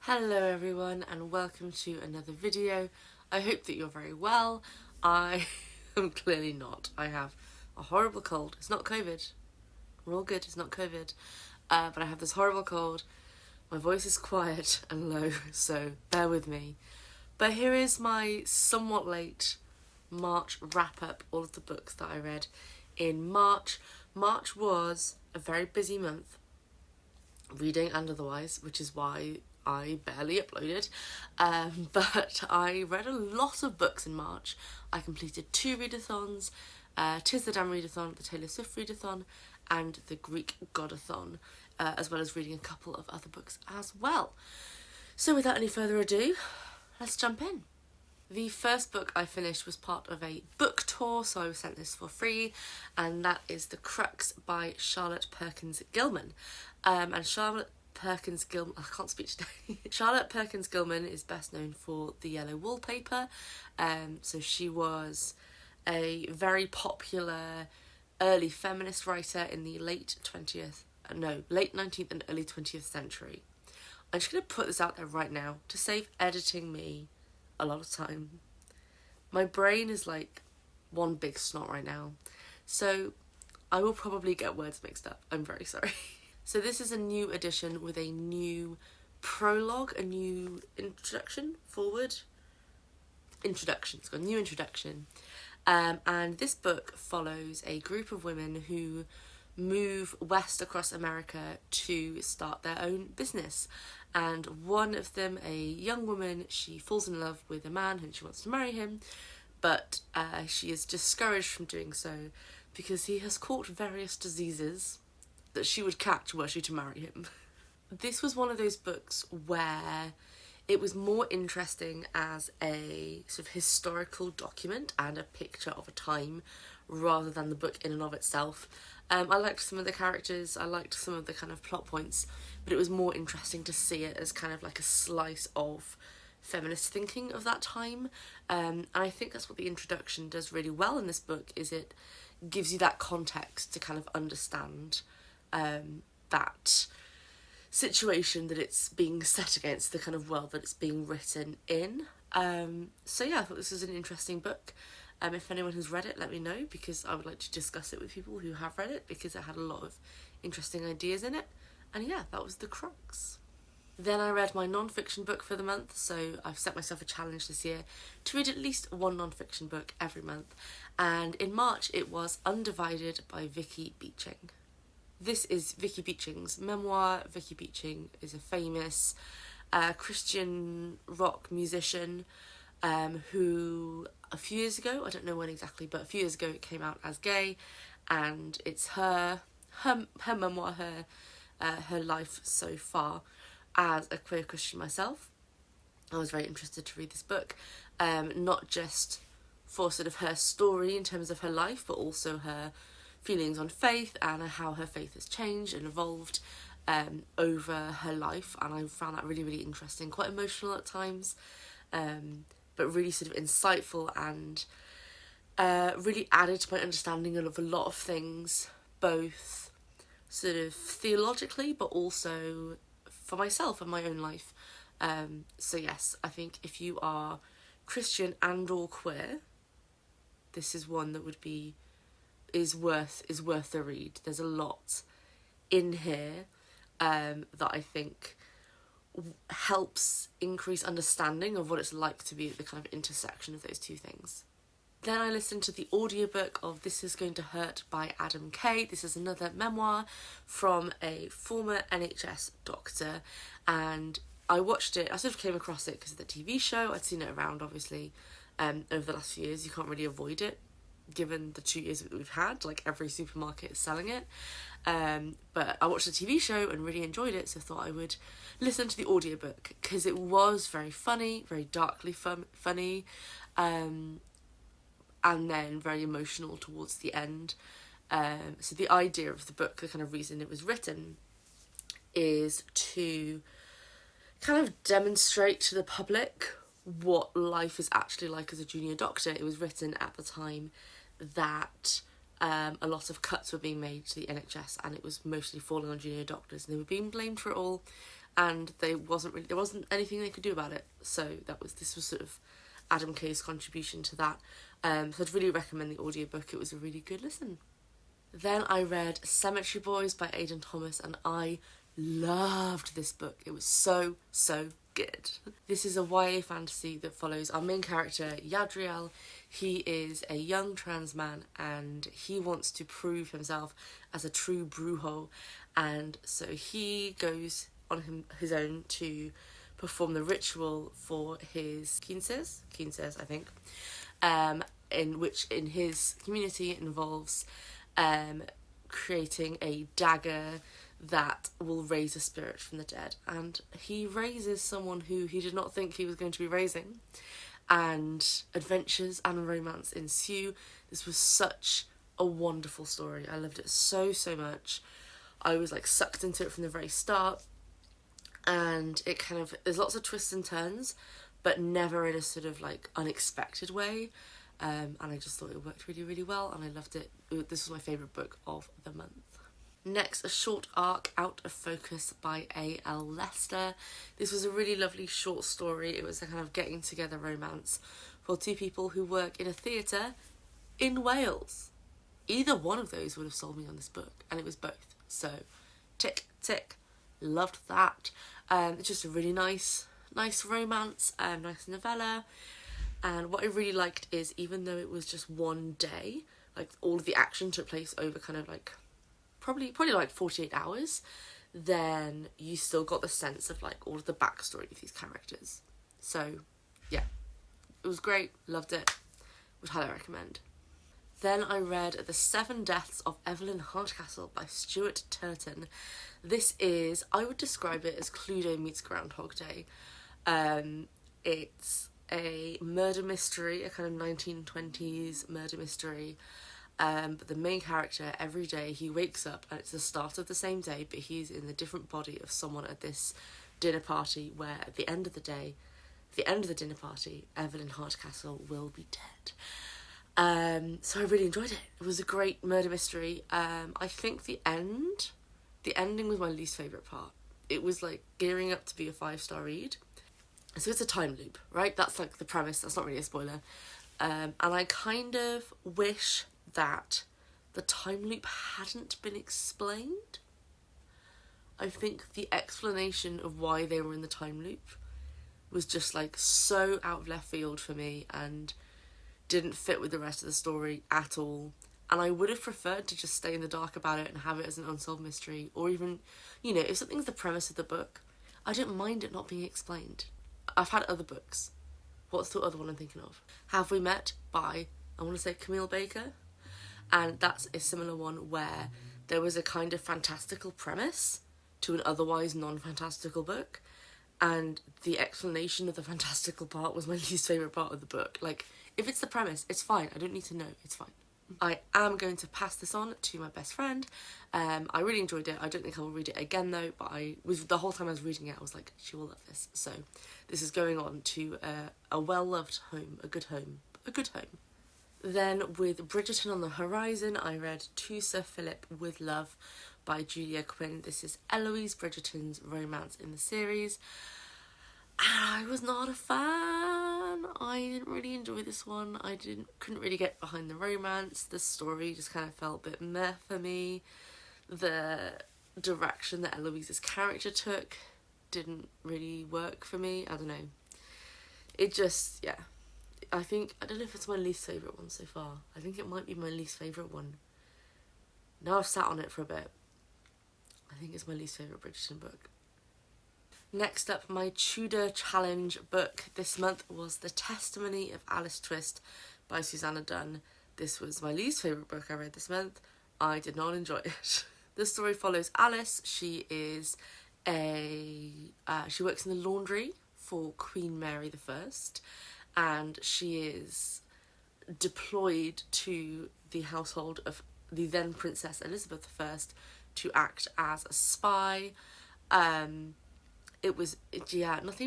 Hello everyone and welcome to another video. I hope that you're very well. I am clearly not. I have a horrible cold. It's not COVID. We're all good, it's not COVID. But I have this horrible cold. My voice is quiet and low, so bear with me. But here is my somewhat late March wrap-up, all of the books that I read in March. March was a very busy month, reading and otherwise, which is why I barely uploaded, but I read a lot of books in March. I completed 2 readathons, Tis the Damn Readathon, the Taylor Swift Readathon, and the Greek Godathon, as well as reading a couple of other books as well. So without any further ado, let's jump in. The first book I finished was part of a book tour, so I was sent this for free, and that is The Crux by Charlotte Perkins Gilman. And Charlotte Perkins Gilman, I can't speak today. Charlotte Perkins Gilman is best known for The Yellow Wallpaper. So she was a very popular early feminist writer in the late 19th and early 20th century. I'm just going to put this out there right now to save editing me a lot of time. My brain is like one big snot right now, so I will probably get words mixed up. I'm very sorry. So this is a new edition with a new prologue, a new introduction, it's got a new introduction. And this book follows a group of women who move west across America to start their own business. And one of them, a young woman, she falls in love with a man and she wants to marry him, but she is discouraged from doing so because he has caught various diseases that she would catch were she to marry him. This was one of those books where it was more interesting as a sort of historical document and a picture of a time rather than the book in and of itself. I liked some of the characters, I liked some of the kind of plot points, but it was more interesting to see it as kind of like a slice of feminist thinking of that time. And I think that's what the introduction does really well in this book, is it gives you that context to kind of understand that situation that it's being set against, the kind of world that it's being written in. So yeah, I thought this was an interesting book. If anyone has read it, let me know, because I would like to discuss it with people who have read it, because it had a lot of interesting ideas in it. And yeah, that was The Crux. Then I read my non-fiction book for the month, so I've set myself a challenge this year to read at least one non-fiction book every month. And in March it was Undivided by Vicky Beeching. This is Vicky Beeching's memoir. Vicky Beeching is a famous Christian rock musician who a few years ago, I don't know when exactly, but a few years ago it came out as gay, and it's her memoir, her life so far as a queer Christian myself. I was very interested to read this book, not just for sort of her story in terms of her life, but also her feelings on faith and how her faith has changed and evolved over her life. And I found that really, really interesting, quite emotional at times, but really sort of insightful, and really added to my understanding of a lot of things, both sort of theologically but also for myself and my own life. So yes, I think if you are Christian and or queer, this is one that is worth the read. There's a lot in here that I think helps increase understanding of what it's like to be at the kind of intersection of those two things. Then I listened to the audiobook of This Is Going to Hurt by Adam Kay. This is another memoir from a former NHS doctor, and I watched it, I sort of came across it because of the TV show. I'd seen it around, obviously, over the last few years. You can't really avoid it, given the 2 years that we've had, like every supermarket is selling it. But I watched the TV show and really enjoyed it, so I thought I would listen to the audiobook, because it was very funny, very darkly funny, and then very emotional towards the end. So the idea of the book, the kind of reason it was written, is to kind of demonstrate to the public what life is actually like as a junior doctor. It was written at the time that a lot of cuts were being made to the NHS, and it was mostly falling on junior doctors, and they were being blamed for it all. and there wasn't anything they could do about it. So this was sort of Adam Kay's contribution to that. So I'd really recommend the audiobook. It was a really good listen. Then I read Cemetery Boys by Aidan Thomas, and I loved this book. It was so good. This is a YA fantasy that follows our main character, Yadriel. He is a young trans man, and he wants to prove himself as a true brujo, and so he goes on his own to perform the ritual for his quinces, I think, in which in his community involves creating a dagger that will raise a spirit from the dead, and he raises someone who he did not think he was going to be raising, and adventures and romance ensue. This was such a wonderful story. I loved it so much. I was like sucked into it from the very start, and it kind of, there's lots of twists and turns, but never in a sort of like unexpected way, and I just thought it worked really well, and I loved it. This was my favourite book of the month. Next, a short arc, Out of Focus by A.L. Lester. This was a really lovely short story. It was a kind of getting together romance for two people who work in a theatre in Wales. Either one of those would have sold me on this book, and it was both. So, tick, loved that. It's just a really nice romance, nice novella. And what I really liked is, even though it was just one day, like all of the action took place over kind of like probably like 48 hours, then you still got the sense of like all of the backstory of these characters. So yeah, it was great, loved it, would highly recommend. Then I read The 7 Deaths of Evelyn Hardcastle by Stuart Turton. This is, I would describe it as Cluedo meets Groundhog Day. It's a murder mystery, a kind of 1920s murder mystery. But the main character, every day he wakes up and it's the start of the same day, but he's in the different body of someone at this dinner party, where at the end of the day, at the end of the dinner party, Evelyn Hardcastle will be dead. So I really enjoyed it. It was a great murder mystery. I think the ending was my least favourite part. It was like gearing up to be a 5-star read. So it's a time loop, right? That's like the premise, that's not really a spoiler. And I kind of wish that the time loop hadn't been explained. I think the explanation of why they were in the time loop was just like so out of left field for me and didn't fit with the rest of the story at all. And I would have preferred to just stay in the dark about it and have it as an unsolved mystery, or even, you know, if something's the premise of the book, I don't mind it not being explained. I've had other books. What's the other one I'm thinking of? Have We Met by, I want to say, Camille Baker. And that's a similar one where there was a kind of fantastical premise to an otherwise non-fantastical book, and the explanation of the fantastical part was my least favourite part of the book. Like, if it's the premise, it's fine. I don't need to know. It's fine. I am going to pass this on to my best friend. I really enjoyed it. I don't think I will read it again though, but the whole time I was reading it, I was like, she will love this. So this is going on to a well-loved home, a good home. Then with Bridgeton on the horizon, I read To Sir Philip with Love by Julia Quinn. This is Eloise Bridgerton's romance in the series. And I was not a fan. I didn't really enjoy this one. Couldn't really get behind the romance. The story just kind of felt a bit meh for me. The direction that Eloise's character took didn't really work for me. I don't know. It just, yeah. I don't know if it's my least favourite one so far. I think it might be my least favourite one. Now I've sat on it for a bit, I think it's my least favourite Bridgerton book. Next up, my Tudor Challenge book this month was The Testimony of Alice Twist by Susanna Dunn. This was my least favourite book I read this month. I did not enjoy it. The story follows Alice. She is she works in the laundry for Queen Mary I, and she is deployed to the household of the then Princess Elizabeth I to act as a spy. Nothing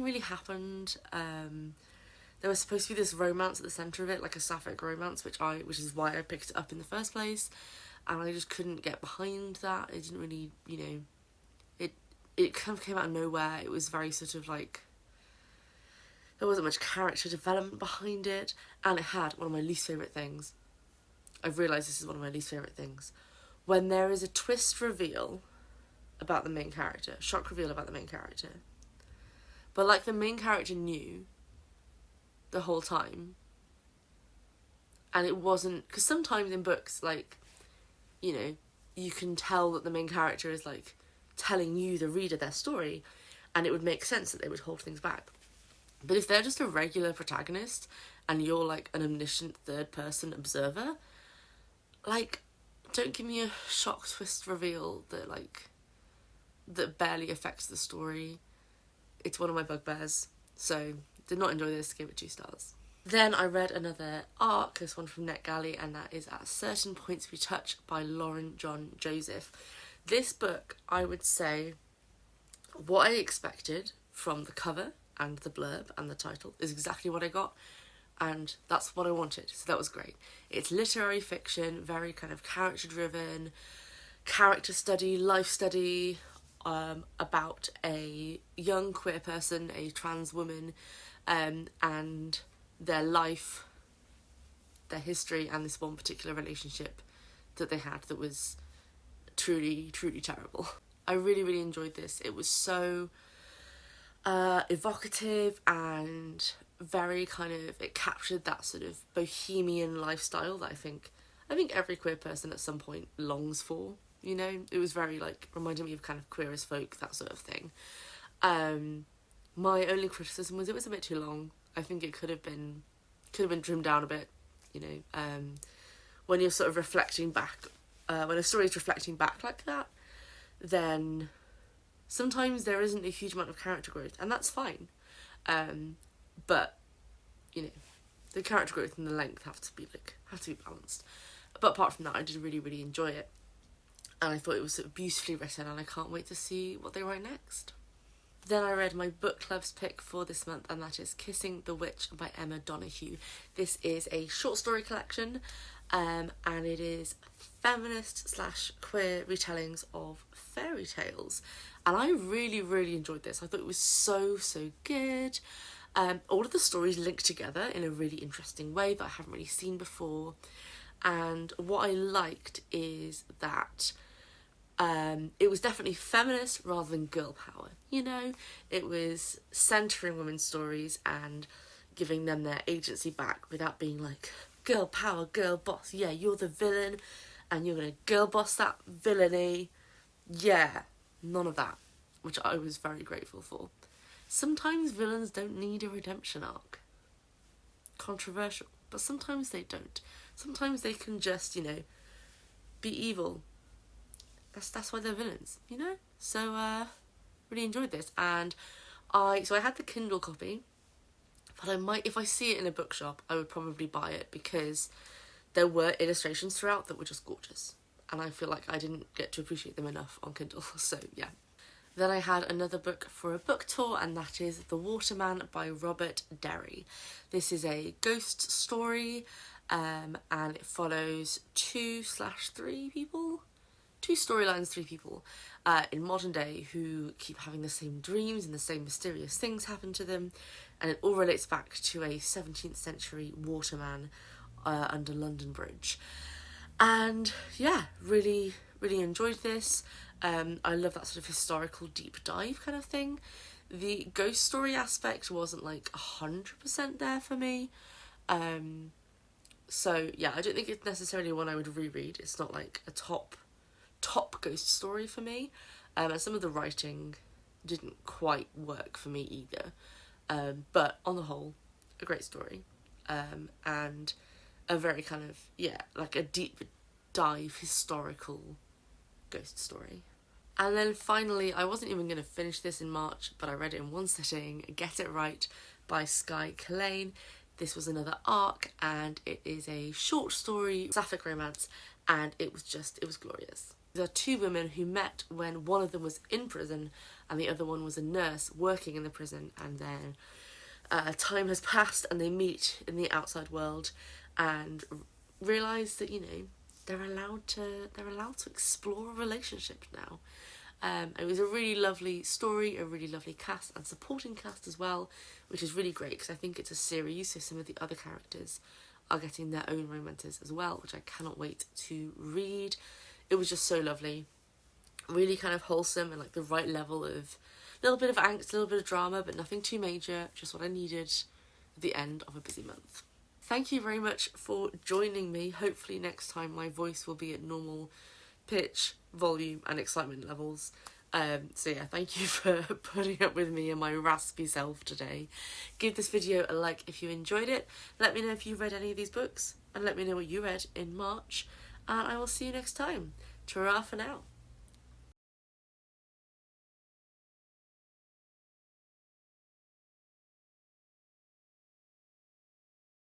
really happened. There was supposed to be this romance at the centre of it, like a sapphic romance, which is why I picked it up in the first place, and I just couldn't get behind that. It didn't really, it kind of came out of nowhere. It was very sort of like, there wasn't much character development behind it, and it had one of my least favourite things. I've realised this is one of my least favourite things. When there is a twist reveal about the main character, shock reveal about the main character, but like the main character knew the whole time, and it wasn't, because sometimes in books, like, you know, you can tell that the main character is like telling you, the reader, their story, and it would make sense that they would hold things back. But if they're just a regular protagonist and you're like an omniscient third person observer, like, don't give me a shock twist reveal that barely affects the story. It's one of my bugbears. So, did not enjoy this, gave it 2 stars. Then I read another arc, this one from NetGalley, and that is At Certain Points We Touch by Lauren John Joseph. This book, I would say, what I expected from the cover and the blurb and the title is exactly what I got, and that's what I wanted, so that was great. It's literary fiction, very kind of character driven, character study, life study, about a young queer person, a trans woman, and their life, their history, and this one particular relationship that they had that was truly, truly terrible. I really, really enjoyed this. It was so evocative and very kind of, it captured that sort of bohemian lifestyle that I think every queer person at some point longs for, you know. It was very like, reminded me of kind of Queer as Folk, that sort of thing. My only criticism was it was a bit too long. I think it could have been trimmed down a bit, you know. When you're sort of reflecting back, when a story is reflecting back like that, then sometimes there isn't a huge amount of character growth, and that's fine. But, you know, the character growth and the length have to be balanced. But apart from that, I did really, really enjoy it. And I thought it was sort of beautifully written, and I can't wait to see what they write next. Then I read my book club's pick for this month, and that is Kissing the Witch by Emma Donoghue. This is a short story collection, and it is feminist / queer retellings of fairy tales. And I really, really enjoyed this. I thought it was so, so good. All of the stories link together in a really interesting way that I haven't really seen before. And what I liked is that it was definitely feminist rather than girl power, you know? It was centering women's stories and giving them their agency back without being like, girl power, girl boss, yeah, you're the villain and you're gonna girl boss that villainy. Yeah, none of that, which I was very grateful for. Sometimes villains don't need a redemption arc. Controversial, but sometimes they don't. Sometimes they can just, you know, be evil. That's why they're villains, you know? So, really enjoyed this. And I had the Kindle copy, but I might, if I see it in a bookshop, I would probably buy it because there were illustrations throughout that were just gorgeous. And I feel like I didn't get to appreciate them enough on Kindle, so yeah. Then I had another book for a book tour, and that is The Waterman by Robert Derry. This is a ghost story, and it follows 2/3 people? 2 storylines, 3 people in modern day who keep having the same dreams and the same mysterious things happen to them, and it all relates back to a 17th century waterman under London Bridge. And yeah, really, really enjoyed this. I love that sort of historical deep dive kind of thing. The ghost story aspect wasn't like 100% there for me. So yeah, I don't think it's necessarily one I would reread. It's not like a top ghost story for me. And some of the writing didn't quite work for me either. But on the whole, a great story. And a very kind of, yeah, like a deep dive historical ghost story. And then finally, I wasn't even going to finish this in March, but I read it in one sitting, Get It Right by Skye Collane. This was another arc, and it is a short story, sapphic romance, and it was glorious. There are 2 women who met when one of them was in prison and the other one was a nurse working in the prison, and then time has passed and they meet in the outside world and realise that, you know, they're allowed to explore a relationship now. It was a really lovely story, a really lovely cast and supporting cast as well, which is really great because I think it's a series, so some of the other characters are getting their own romances as well, which I cannot wait to read. It was just so lovely, really kind of wholesome and like the right level of little bit of angst, a little bit of drama, but nothing too major, just what I needed at the end of a busy month. Thank you very much for joining me. Hopefully next time my voice will be at normal pitch, volume and excitement levels. So yeah, thank you for putting up with me and my raspy self today. Give this video a like if you enjoyed it. Let me know if you read any of these books and let me know what you read in March. And I will see you next time. Ta-ra for now.